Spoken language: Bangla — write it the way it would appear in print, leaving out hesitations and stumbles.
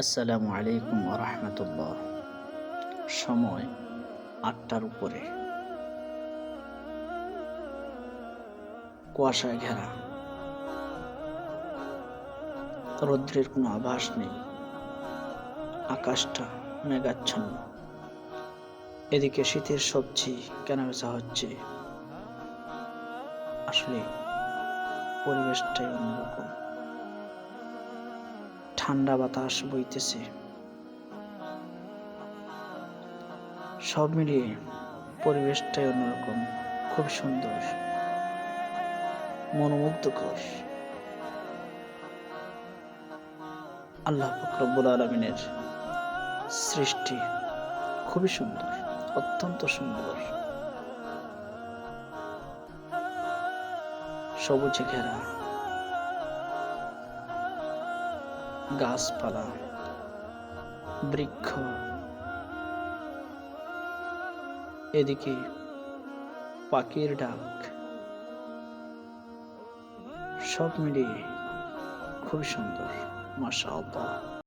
আসসালামু আলাইকুম রহমতুল্লাহ। সময় ৮টার উপরে, কুয়াশায় ঘেরা, রৌদ্রের কোনো আভাস নেই, আকাশটা মেঘাচ্ছন্ন। এদিকে শীতের সবজি কেনাবেচা হচ্ছে। আসলে পরিবেশটাই অন্যরকম, ঠান্ডা বাতাস বইতেছে। সব মিলিয়ে পরিবেশটাই অন্যরকম, খুব সুন্দর, মনোমুগ্ধকর। আল্লাহ পাক রব্বুল আলামিনের সৃষ্টি খুবই সুন্দর, অত্যন্ত সুন্দর। সবুজে ঘেরা গাছপালা, বৃক্ষ, এদিকে পাখির ডাক, সব মিলিয়ে খুবই সুন্দর, মাশাআল্লাহ।